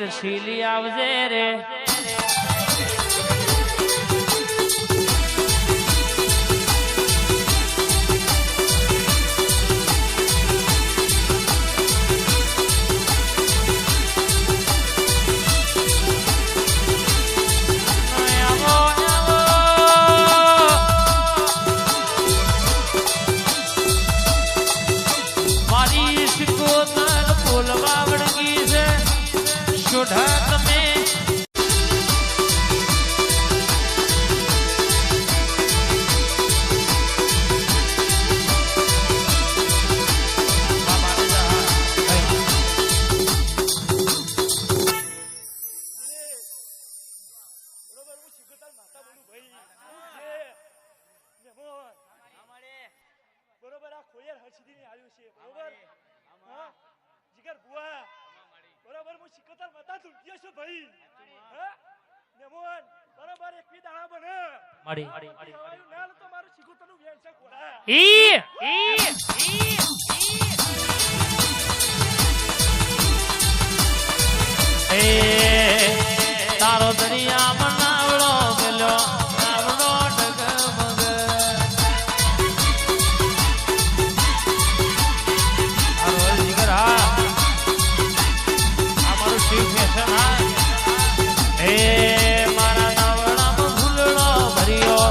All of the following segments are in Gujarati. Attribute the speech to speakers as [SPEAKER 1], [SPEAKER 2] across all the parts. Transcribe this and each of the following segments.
[SPEAKER 1] ઘેર શીલી આવજે રે તારો દરિયા મનાવડો પેલો નાવડો ડગમગ હારો જીગર હા અમારું શિવ ફેશન હા એ મારા નાવડામાં ભૂલડો ભર્યો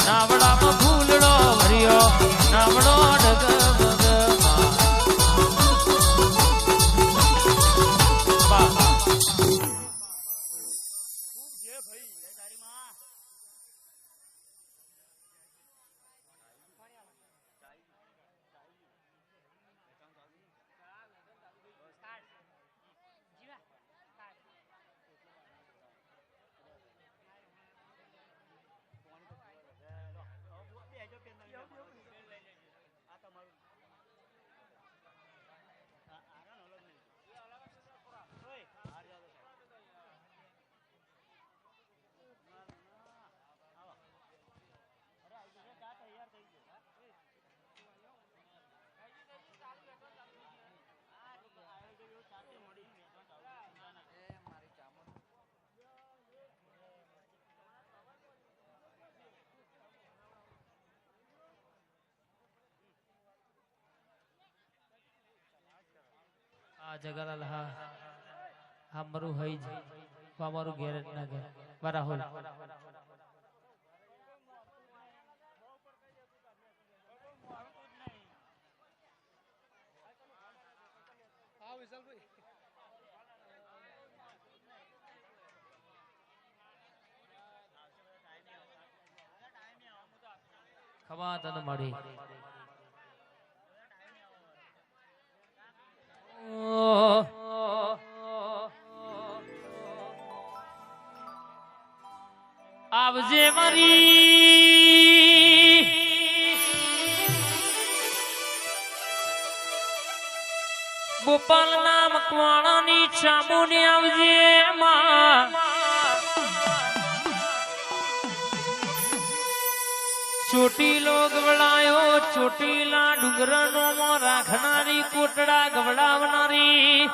[SPEAKER 1] નાવડામાં ભૂલડો ભર્યો નાવડો ડગમગ જગાલાલ હા હા મારું હઈ જ મારું ઘેર જ ના ઘેર બરાબર ખમા તને મળી આવજે મારી ગોપાલ ના મકવાણાની ચામુંડી આવજે માં ચોટીલો ગવડાયો ચોટીલા ડુંગરનો રાખનારી કોટડા ગવડાવનારી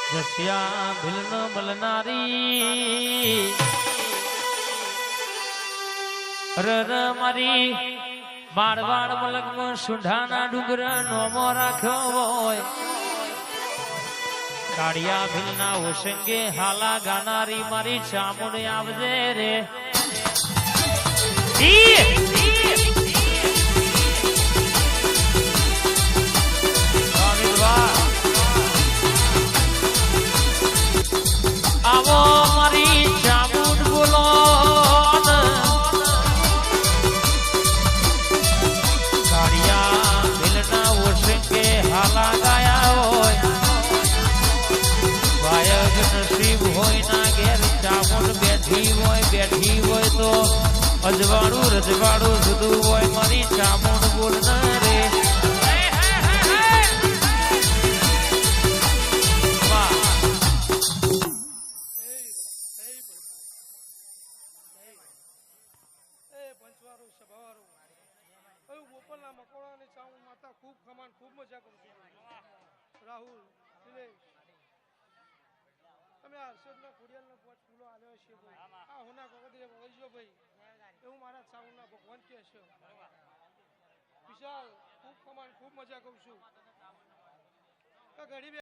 [SPEAKER 1] જસ્યા ભીલ ન મળનારી રર મારી બાળવાડ મલકમાં સુંઢાના ડુંગર નોમો રાખ્યો હોય કાળિયા ભીલના ઓસંગે હાલા ગાનારી મારી ચામુંડી આવજે રે આવો મારી ચામુંડ બોલો કાળિયા ભીલના ઓસંગે હાલા ગાયા હોય વાયગ નસીબ હોય ના ઘેર ચામુંડ બેઠી હોય તો અજવાળું રજવાળું જુદું હોય મારી ચામુંડ બોલના રે
[SPEAKER 2] મકોડા ને ચામુંડ માતા ખૂબ ખમાન ખૂબ મજા કરું છું રાહુલ નિલેશ તમે હર્ષદના ખોડિયાલનો પોચ ફૂલો આવ્યો છે ભાઈ આ હોના કોકદરે વળજો ભાઈ એવું મારા સાઉન્ડના ભગવાન કહે છે વિશાલ ખૂબ કમાન ખૂબ મજા કરું છું ઘડી